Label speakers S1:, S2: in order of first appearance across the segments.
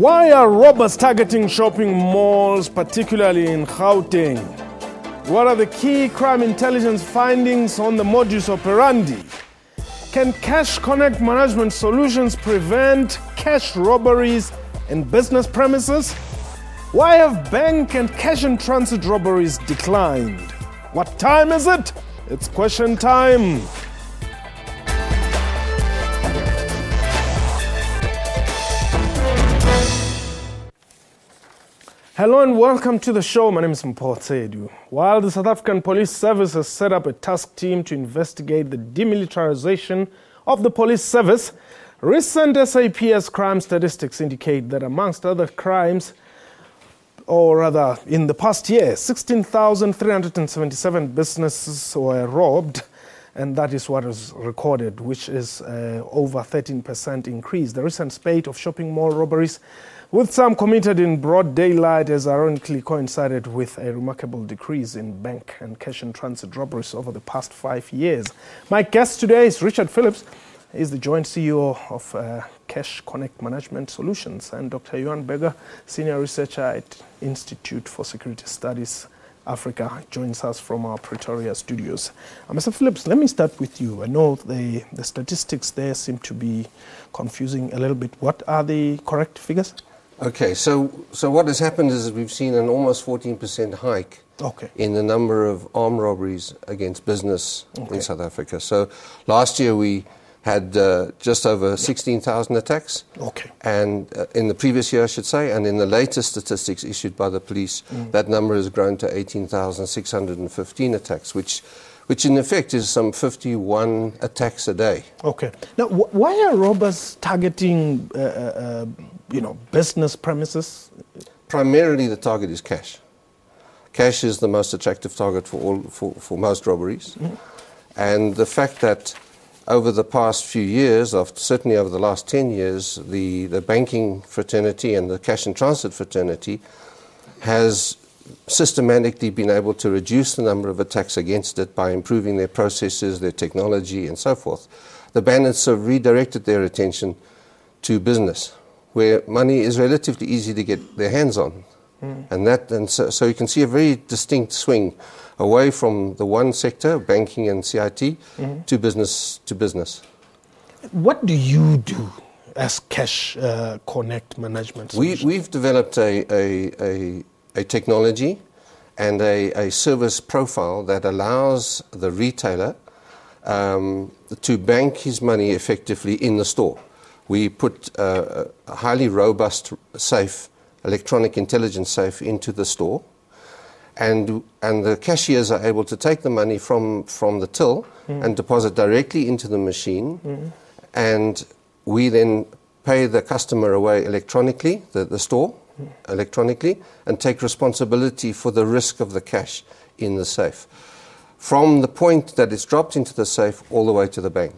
S1: Why are robbers targeting shopping malls, particularly in Gauteng? What are the key crime intelligence findings on the modus operandi? Can cash connect management solutions prevent cash robberies in business premises? Why have bank and cash in transit robberies declined? What time is it? It's question time. Hello and welcome to the show. My name is Mpotsedu. While the South African Police Service has set up a task team to investigate the demilitarization of the police service, recent SABC crime statistics indicate that amongst other crimes, or rather in the past year, 16,377 businesses were robbed, and that is what was recorded, which is over 13% increase. The recent spate of shopping mall robberies, with some committed in broad daylight, has ironically coincided with a remarkable decrease in bank and cash in transit robberies over the past 5 years. My guest today is Richard Phillips. He's the joint CEO of Cash Connect Management Solutions, and Dr. Johan Berger, senior researcher at Institute for Security Studies Africa, joins us from our Pretoria studios. Mr. Phillips, let me start with you. I know the statistics there seem to be confusing a little bit. What are the correct figures?
S2: Okay, so what has happened is we've seen an almost 14% hike in the number of armed robberies against business in South Africa. So last year we had just over 16,000 attacks, and in the previous year, I should say, and in the latest statistics issued by the police, that number has grown to 18,615 attacks, which in effect is some 51 attacks a day. Okay.
S1: Now, why are robbers targeting, business premises?
S2: Primarily, the target is cash. Cash is the most attractive target for most robberies, and the fact that over the past few years, certainly over the last 10 years, the banking fraternity and the cash and transit fraternity has systematically been able to reduce the number of attacks against it by improving their processes, their technology, and so forth. The bandits have redirected their attention to business, where money is relatively easy to get their hands on. So you can see a very distinct swing away from the one sector, banking and CIT, to business.
S1: What do you do as Cash Connect Management Solutions?
S2: We've developed a technology and a service profile that allows the retailer to bank his money effectively in the store. We put a highly robust safe, electronic intelligence safe into the store, and the cashiers are able to take the money from the till and deposit directly into the machine, and we then pay the customer away electronically, the store electronically, and take responsibility for the risk of the cash in the safe, from the point that it's dropped into the safe all the way to the bank.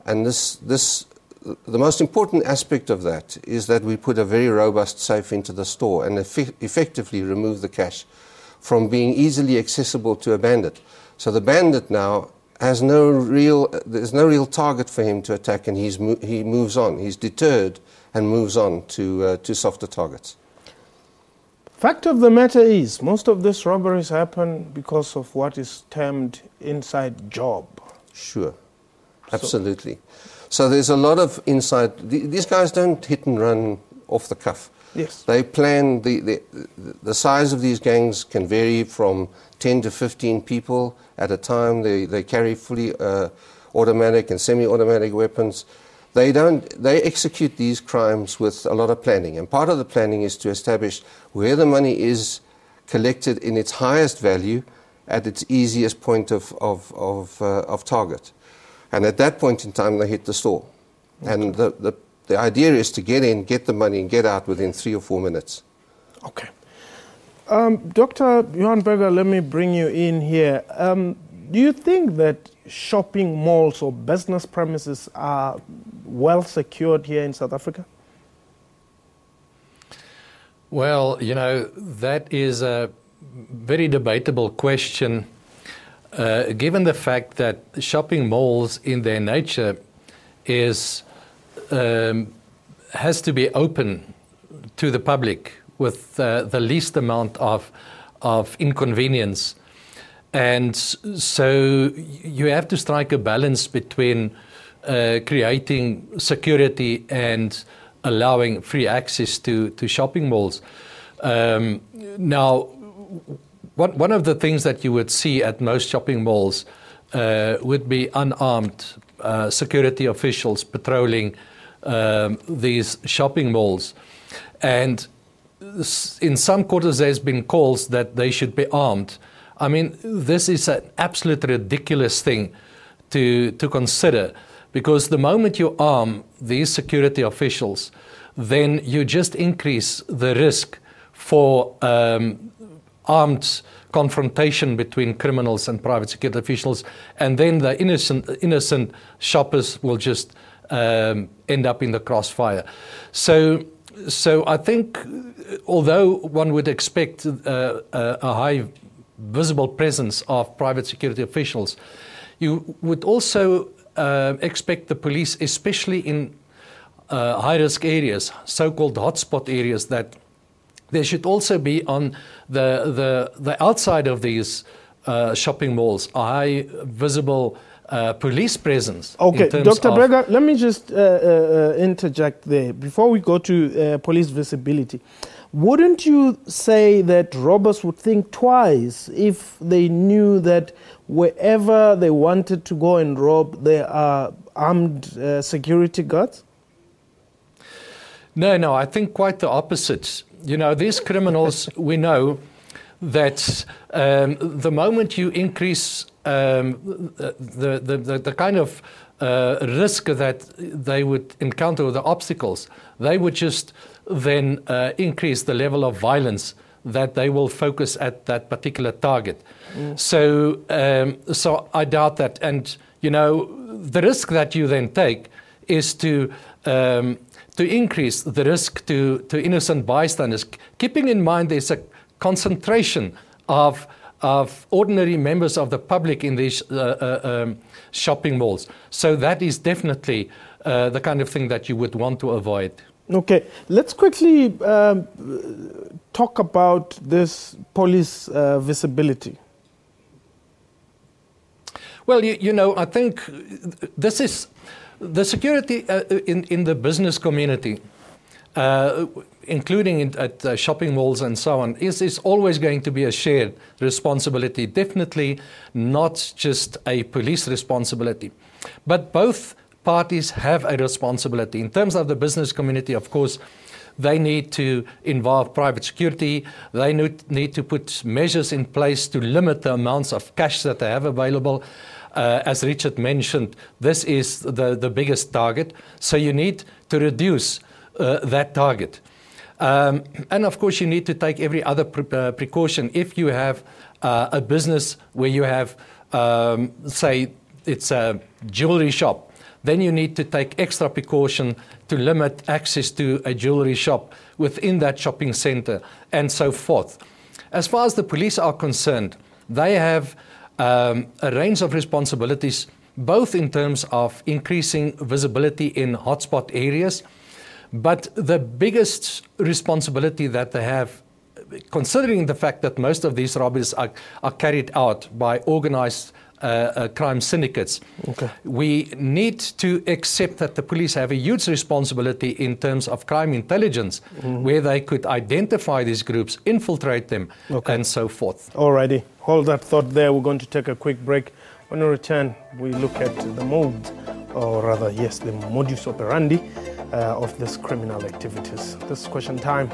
S2: And the most important aspect of that is that we put a very robust safe into the store and effectively remove the cash from being easily accessible to a bandit. So the bandit now has there's no real target for him to attack, and he moves on. He's deterred and moves on to softer targets.
S1: Fact of the matter is, most of these robberies happen because of what is termed inside job.
S2: Sure, absolutely. So there's a lot of inside. These guys don't hit and run off the cuff.
S1: Yes.
S2: They plan. The size of these gangs can vary from 10 to 15 people at a time. They carry fully automatic and semi-automatic weapons. They execute these crimes with a lot of planning, and part of the planning is to establish where the money is collected in its highest value at its easiest point of target. And at that point in time, they hit the store. And the idea is to get in, get the money, and get out within 3 or 4 minutes.
S1: Okay. Dr. Johan Berger, let me bring you in here. Do you think that shopping malls or business premises are well secured here in South Africa?
S3: Well, that is a very debatable question, given the fact that shopping malls in their nature has to be open to the public with the least amount of inconvenience. And so you have to strike a balance between creating security and allowing free access to shopping malls. Now, one of the things that you would see at most shopping malls would be unarmed security officials patrolling these shopping malls. And in some quarters there's been calls that they should be armed. I mean, this is an absolute ridiculous thing to consider, because the moment you arm these security officials, then you just increase the risk for armed confrontation between criminals and private security officials, and then the innocent shoppers will just end up in the crossfire. So I think, although one would expect a high visible presence of private security officials, you would also expect the police, especially in high-risk areas, so-called hotspot areas, that there should also be on the outside of these shopping malls a high visible police presence.
S1: Okay, Dr. Brega, let me just interject there. Before we go to police visibility, wouldn't you say that robbers would think twice if they knew that wherever they wanted to go and rob, there are armed security guards?
S3: No, I think quite the opposite. You know, these criminals, we know that the moment you increase the kind of risk that they would encounter, the obstacles, they would just then increase the level of violence that they will focus at that particular target. So I doubt that. And, you know, the risk that you then take is to increase the risk to innocent bystanders, keeping in mind there's a concentration of ordinary members of the public in these shopping malls. So that is definitely the kind of thing that you would want to avoid.
S1: Okay, let's quickly talk about this police visibility.
S3: Well, you know, I think this is the security in the business community, including at shopping malls and so on, is always going to be a shared responsibility, definitely not just a police responsibility. But both parties have a responsibility. In terms of the business community, of course, they need to involve private security. They need to put measures in place to limit the amounts of cash that they have available. As Richard mentioned, this is the biggest target. So you need to reduce that target. And of course, you need to take every other precaution. If you have a business where you have, say, it's a jewelry shop, then you need to take extra precaution to limit access to a jewelry shop within that shopping center, and so forth. As far as the police are concerned, they have a range of responsibilities, both in terms of increasing visibility in hotspot areas, but the biggest responsibility that they have, considering the fact that most of these robberies are carried out by organized crime syndicates, we need to accept that the police have a huge responsibility in terms of crime intelligence, where they could identify these groups, infiltrate them, and so forth.
S1: Alrighty, hold that thought there. We're going to take a quick break. When we return, we look at the mode, or rather, yes, the modus operandi of these criminal activities. This is Question Time.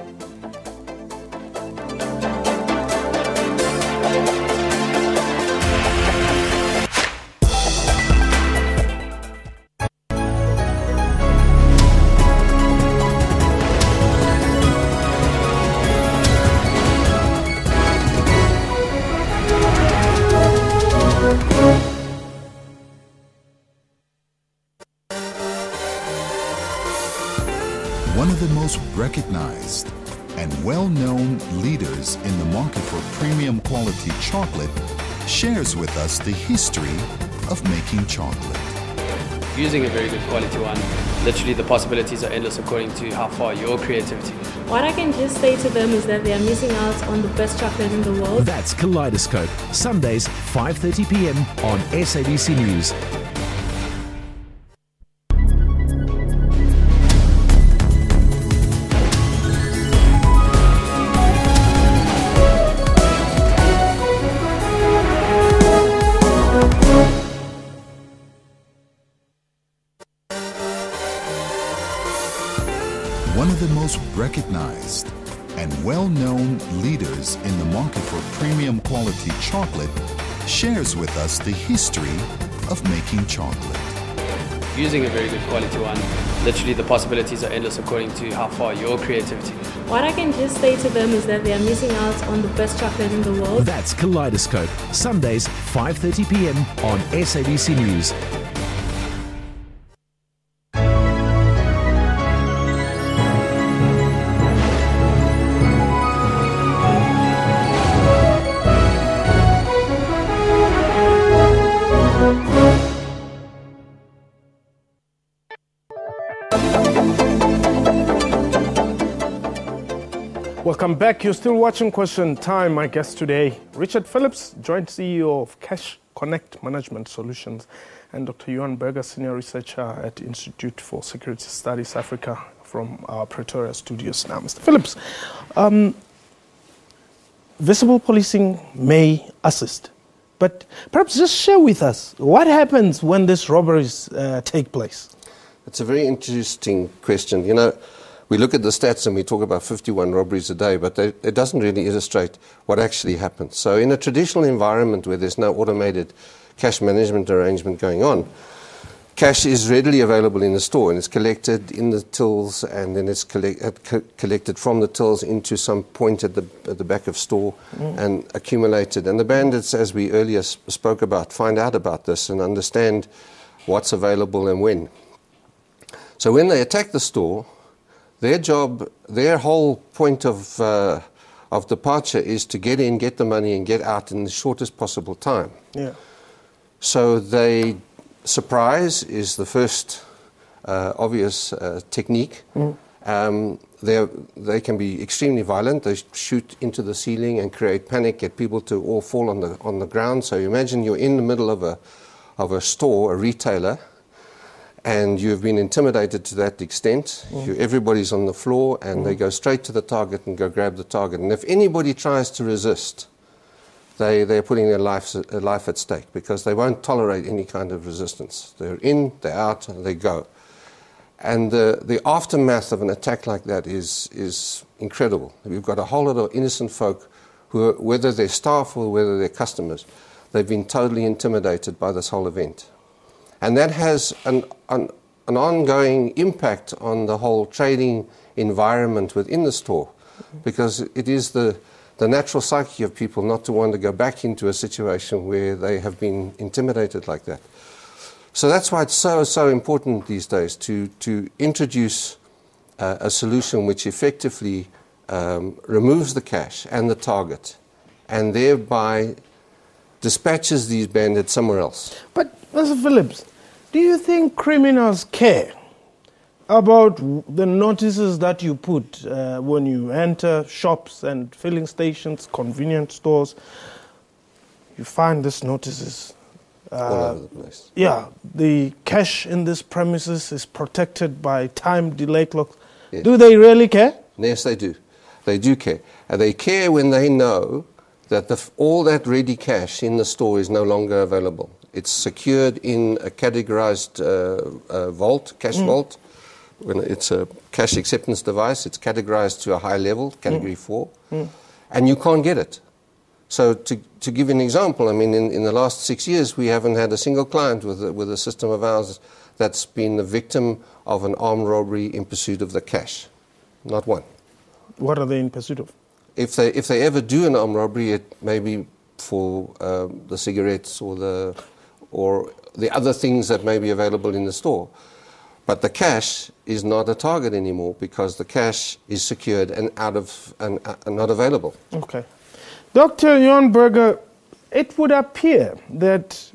S4: One of the most recognized and well-known leaders in the market for premium quality chocolate shares with us the history of making chocolate.
S5: using a very good quality one. Literally the possibilities are endless according to how far your creativity goes.
S6: What I can just say to them is that they are missing out on the best chocolate in the world.
S7: That's Kaleidoscope, Sundays 5:30 p.m. on SABC News.
S4: One of the most recognized and well-known leaders in the market for premium quality chocolate shares with us the history of making chocolate.
S5: Using a very good quality one. Literally the possibilities are endless according to how far your creativity goes.
S6: What I can just say to them is that they are missing out on the best chocolate in the world.
S7: That's Kaleidoscope, Sundays 5:30 p.m. on SABC News.
S1: Welcome back. You're still watching Question Time. My guest today, Richard Phillips, Joint CEO of Cash Connect Management Solutions, and Dr. Johan Berger, Senior Researcher at Institute for Security Studies Africa from our Pretoria studios now. Mr. Phillips, visible policing may assist, but perhaps just share with us what happens when these robberies take place.
S2: It's a very interesting question. You know, we look at the stats and we talk about 51 robberies a day, but it doesn't really illustrate what actually happens. So in a traditional environment where there's no automated cash management arrangement going on, cash is readily available in the store and it's collected in the tills, and then it's collected from the tills into some point at the back of store and accumulated. And the bandits, as we earlier spoke about, find out about this and understand what's available and when. So when they attack the store, their job, their whole point of departure is to get in, get the money, and get out in the shortest possible time.
S1: Yeah.
S2: So surprise is the first obvious technique. They can be extremely violent. They shoot into the ceiling and create panic, get people to all fall on the ground. So imagine you're in the middle of a store, a retailer, and you've been intimidated to that extent. Everybody's on the floor, and they go straight to the target and go grab the target. And if anybody tries to resist, they're putting their life at stake, because they won't tolerate any kind of resistance. They're in, they're out, and they go. And the aftermath of an attack like that is incredible. We've got a whole lot of innocent folk who, whether they're staff or whether they're customers, they've been totally intimidated by this whole event. And that has an ongoing impact on the whole trading environment within the store, because it is the natural psyche of people not to want to go back into a situation where they have been intimidated like that. So that's why it's so important these days to introduce a solution which effectively removes the cash and the target, and thereby dispatches these bandits somewhere else.
S1: But, Mr. Phillips, do you think criminals care about the notices that you put when you enter shops and filling stations, convenience stores? You find these notices.
S2: All over the place.
S1: Yeah, the cash in this premises is protected by time delay clocks. Yes. Do they really care?
S2: Yes, they do. They do care. And they care when they know that all that ready cash in the store is no longer available. It's secured in a categorized vault, cash vault. When it's a cash acceptance device, it's categorized to a high level, category 4, and you can't get it. So to give an example, I mean, in the last 6 years, we haven't had a single client with a system of ours that's been the victim of an armed robbery in pursuit of the cash. Not one.
S1: What are they in pursuit of?
S2: If they ever do an armed robbery, it may be for the cigarettes or the other things that may be available in the store. But the cash is not a target anymore, because the cash is secured and not available.
S1: Okay. Dr. Johan Berger, it would appear that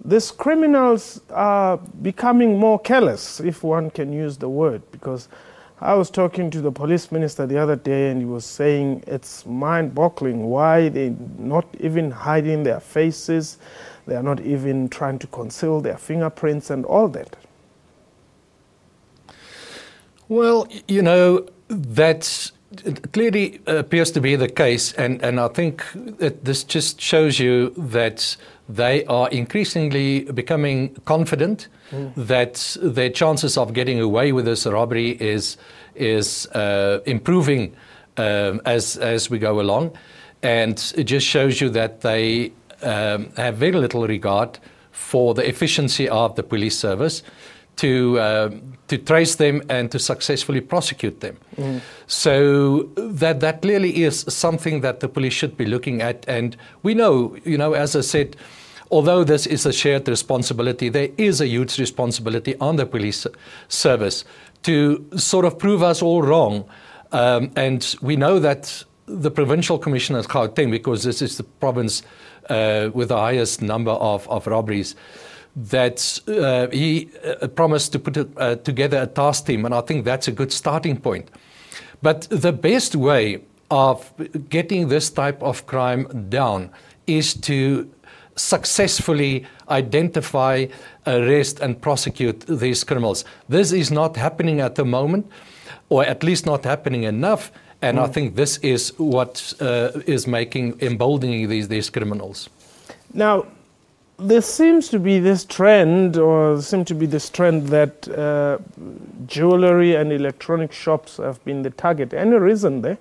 S1: these criminals are becoming more careless, if one can use the word, because I was talking to the police minister the other day and he was saying it's mind-boggling why they're not even hiding their faces, they are not even trying to conceal their fingerprints and all that.
S3: Well, you know, that clearly appears to be the case, and I think this just shows you that they are increasingly becoming confident that their chances of getting away with this robbery is improving as we go along, and it just shows you that they have very little regard for the efficiency of the police service to trace them and to successfully prosecute them. So that clearly is something that the police should be looking at. And we know, you know, as I said, although this is a shared responsibility, there is a huge responsibility on the police service to sort of prove us all wrong. And we know that the Provincial Commissioner of Gauteng, because this is the province with the highest number of robberies, that he promised to put together a task team, and I think that's a good starting point. But the best way of getting this type of crime down is to successfully identify, arrest and prosecute these criminals. This is not happening at the moment, or at least not happening enough, and I think this is what is emboldening these criminals.
S1: Now, there seems to be this trend, that jewelry and electronic shops have been the target. Any reason there?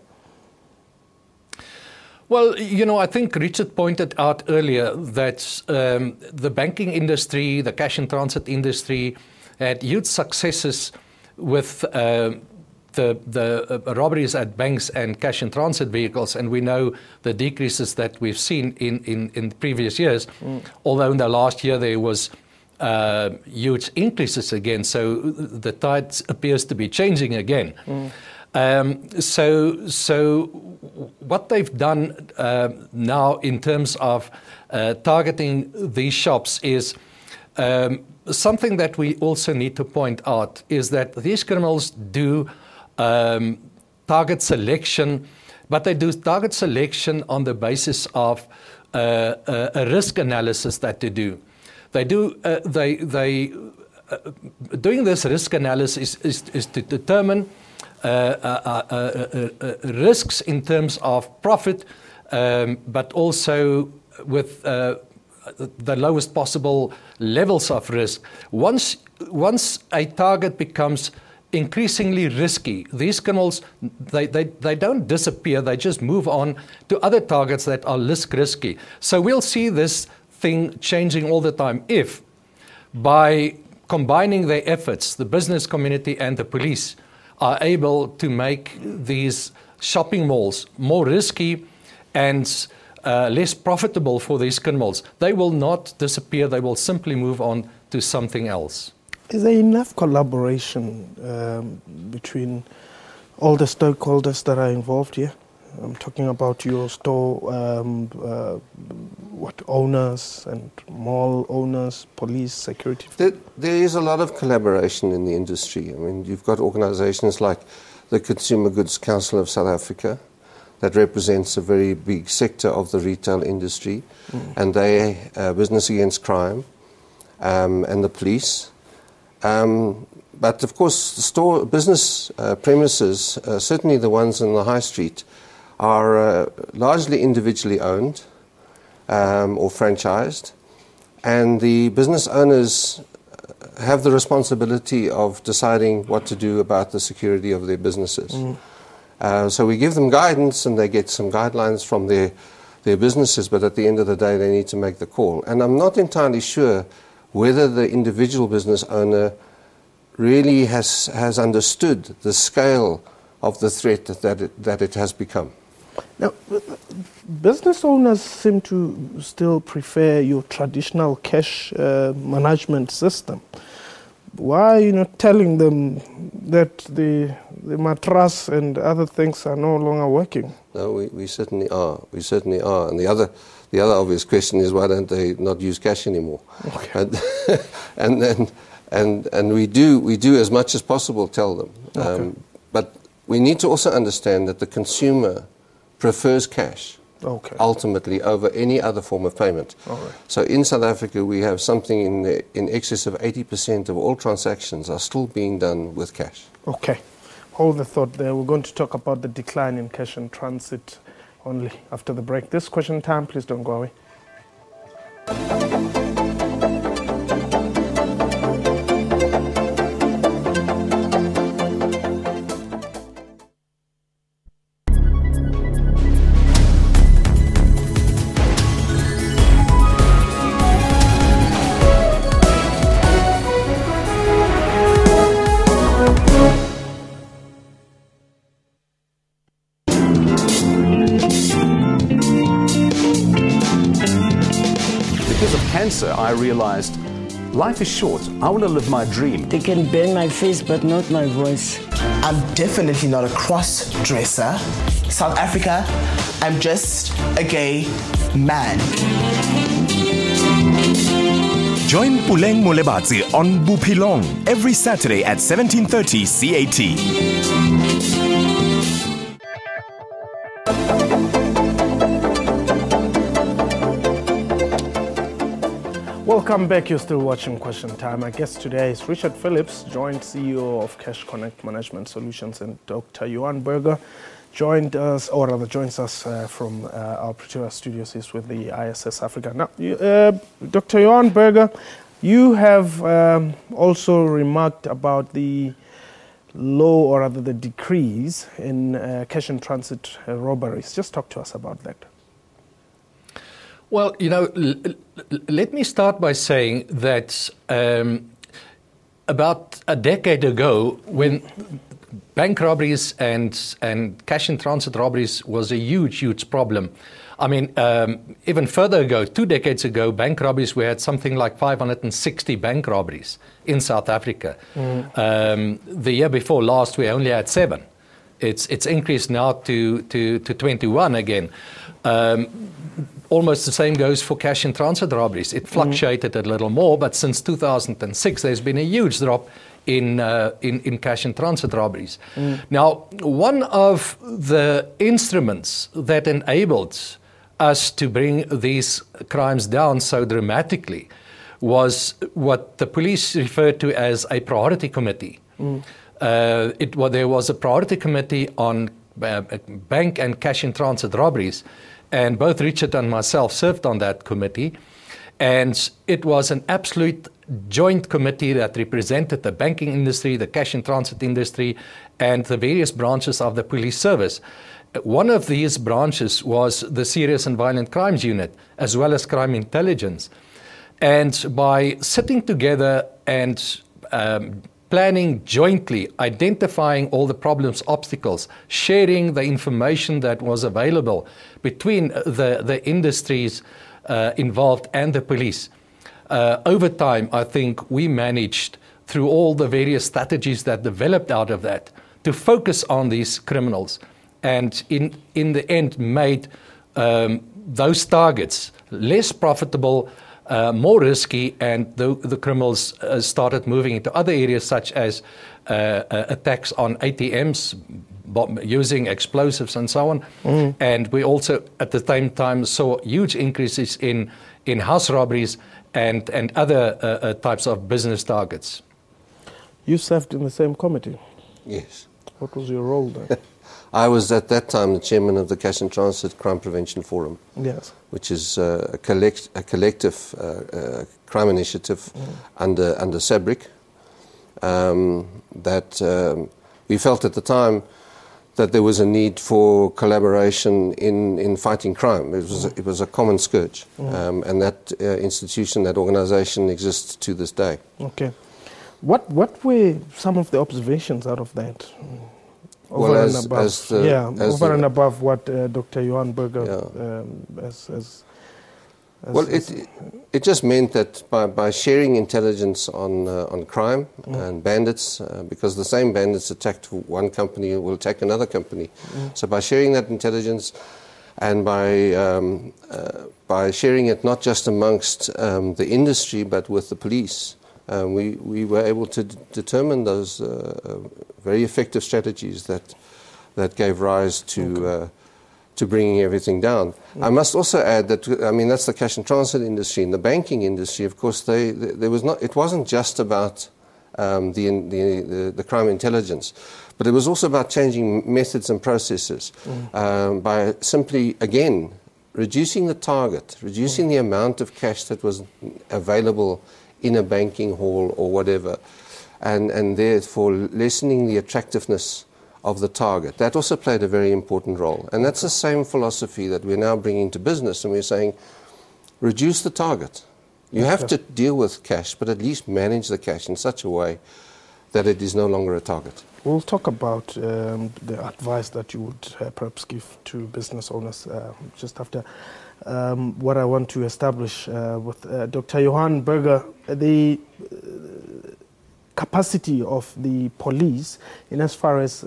S3: Well, you know, I think Richard pointed out earlier that the banking industry, the cash and transit industry, had huge successes with the robberies at banks and cash and transit vehicles, and we know the decreases that we've seen in previous years, although in the last year there was huge increases again, so the tide appears to be changing again. So what they've done now in terms of targeting these shops is something that we also need to point out, is that these criminals do target selection, but they do target selection on the basis of a risk analysis that they do. Doing this risk analysis is to determine risks in terms of profit, but also with the lowest possible levels of risk. Once a target becomes increasingly risky, these criminals, they don't disappear, they just move on to other targets that are less risky. So we'll see this thing changing all the time if, by combining their efforts, the business community and the police are able to make these shopping malls more risky and less profitable for these criminals. They will not disappear, they will simply move on to something else.
S1: Is there enough collaboration between all the stakeholders that are involved here? I'm talking about your store owners and mall owners, police, security.
S2: There is a lot of collaboration in the industry. I mean, you've got organizations like the Consumer Goods Council of South Africa that represents a very big sector of the retail industry, and they, Business Against Crime, and the police. But of course, the business premises, certainly the ones in the high street, are largely individually owned or franchised, and the business owners have the responsibility of deciding what to do about the security of their businesses. So we give them guidance and they get some guidelines from their businesses, but at the end of the day they need to make the call. And I'm not entirely sure whether the individual business owner really has understood the scale of the threat that it has become.
S1: Now, business owners seem to still prefer your traditional cash management system. Why are you not telling them that the the mattress and other things are no longer working.
S2: No, we certainly are. We certainly are. And the other obvious question is, why don't they not use cash anymore? Okay. And we do as much as possible tell them.
S1: Okay.
S2: But we need to also understand that the consumer prefers cash.
S1: Okay.
S2: Ultimately over any other form of payment.
S1: All right.
S2: So in South Africa we have something in excess of 80% of all transactions are still being done with cash.
S1: Okay. Hold the thought there. We're going to talk about the decline in cash in transit only after the break. This question time, please don't go away.
S8: I realized life is short. I want to live my dream.
S9: They can burn my face, but not my voice.
S10: I'm definitely not a cross-dresser. South Africa, I'm just a gay man.
S11: Join Puleng Molebatsi on Bupilong every Saturday at 17:30 CAT.
S1: Welcome back. You're still watching Question Time. Our guest today is Richard Phillips, Joint CEO of Cash Connect Management Solutions, and Dr. Johan Burger joins us from our Pretoria studios. He's with the ISS Africa. Now, Dr. Johan Burger, you have also remarked about the low, or rather the decrease in cash in transit robberies. Just talk to us about that.
S3: Well, let me start by saying that about a decade ago, when bank robberies and cash in transit robberies was a huge problem. I mean, even further ago, 2 decades ago, bank robberies, we had something like 560 bank robberies in South Africa. The year before last, we only had 7. It's increased now to 21 again. Almost the same goes for cash in transit robberies. It fluctuated a little more, but since 2006, there's been a huge drop in cash in transit robberies. Now, one of the instruments that enabled us to bring these crimes down so dramatically was what the police referred to as a priority committee. There was a priority committee on bank and cash in transit robberies, and both Richard and myself served on that committee. And it was an absolute joint committee that represented the banking industry, the cash in transit industry, and the various branches of the police service. One of these branches was the Serious and Violent Crimes Unit, as well as crime intelligence. And by sitting together and planning jointly, identifying all the problems, obstacles, sharing the information that was available between the industries involved and the police. Over time, I think we managed, through all the various strategies that developed out of that, to focus on these criminals, and in the end made those targets less profitable, more risky, and the criminals started moving into other areas such as attacks on ATMs, using explosives and so on. And we also at the same time saw huge increases in house robberies and other types of business targets.
S1: You served in the same committee?
S2: Yes.
S1: What was your role there?
S2: I was at that time the chairman of the Cash and Transit Crime Prevention Forum,
S1: yes,
S2: which is a collective crime initiative under SABC that we felt at the time that there was a need for collaboration in fighting crime. It was a common scourge, and that institution, that organization exists to this day.
S1: Okay. What were some of the observations out of that? Over and above what Dr. Johan Burger has
S2: Well, it just meant that by sharing intelligence on crime and bandits, because the same bandits attacked one company will attack another company. So by sharing that intelligence and by sharing it not just amongst the industry but with the police, we were able to determine those very effective strategies that gave rise to bringing everything down. I must also add that, I mean, that's the cash and transit industry. In the banking industry, of course, it wasn't just about the crime intelligence, but it was also about changing methods and processes by simply, again, reducing the target, reducing the amount of cash that was available in a banking hall or whatever, and therefore lessening the attractiveness of the target. That also played a very important role. And that's the same philosophy that we're now bringing to business, and we're saying, reduce the target. You have to deal with cash, but at least manage the cash in such a way that it is no longer a target.
S1: We'll talk about the advice that you would perhaps give to business owners just after. What I want to establish with Dr. Johan Burger, the capacity of the police in as far as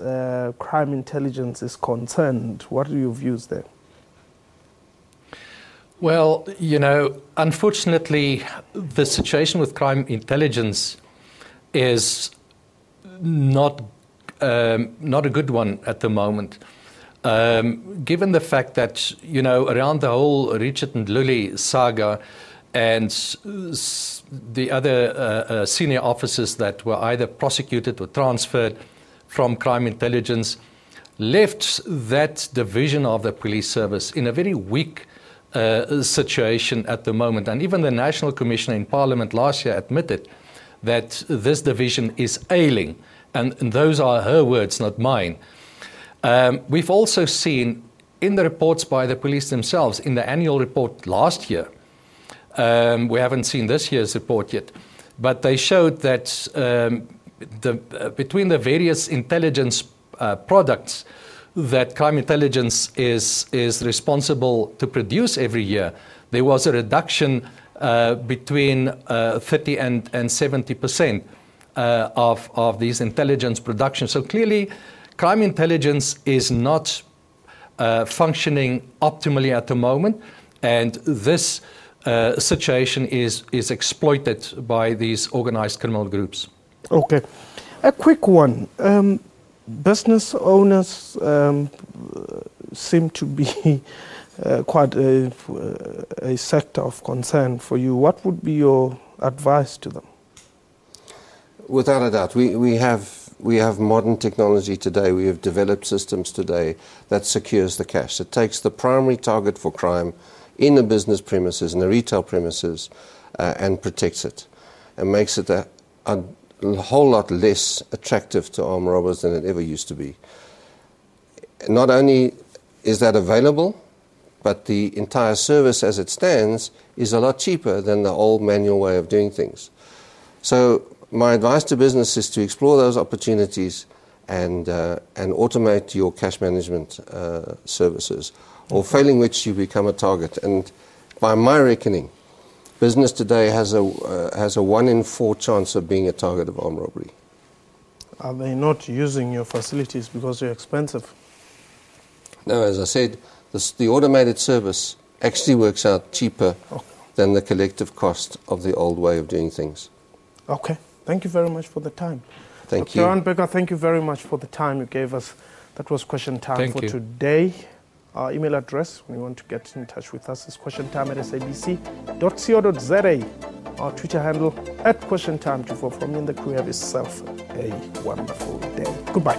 S1: crime intelligence is concerned. What are your views there?
S3: Well, you know, unfortunately, the situation with crime intelligence is not a good one at the moment. Given the fact that, you know, around the whole Richard and Lully saga and the other senior officers that were either prosecuted or transferred from crime intelligence left that division of the police service in a very weak situation at the moment. And even the National Commissioner in Parliament last year admitted that this division is ailing. And those are her words, not mine. We've also seen in the reports by the police themselves, in the annual report last year, we haven't seen this year's report yet, but they showed that between the various intelligence products that crime intelligence is responsible to produce every year, there was a reduction between 30 and 70% of these intelligence productions. So clearly, crime intelligence is not functioning optimally at the moment, and this situation is exploited by these organized criminal groups.
S1: Okay. A quick one. Business owners seem to be quite a sector of concern for you. What would be your advice to them?
S2: Without a doubt, we have modern technology today. We have developed systems today that secures the cash. It takes the primary target for crime in the business premises, in the retail premises, and protects it, and makes it a whole lot less attractive to armed robbers than it ever used to be. Not only is that available, but the entire service as it stands is a lot cheaper than the old manual way of doing things. So my advice to business is to explore those opportunities and automate your cash management services, or failing which you become a target. And by my reckoning, business today has a 1 in 4 chance of being a target of armed robbery.
S1: Are they not using your facilities because they're expensive?
S2: No, as I said, the automated service actually works out cheaper than the collective cost of the old way of doing things.
S1: Okay. Thank you very much for the time.
S2: Thank you.
S1: Dr. Becker, thank you very much for the time you gave us. That was question time for today. Our email address, when you want to get in touch with us, is questiontime@sabc.co.za. Our Twitter handle @questiontime24. From me and the crew, have yourself a wonderful day. Goodbye.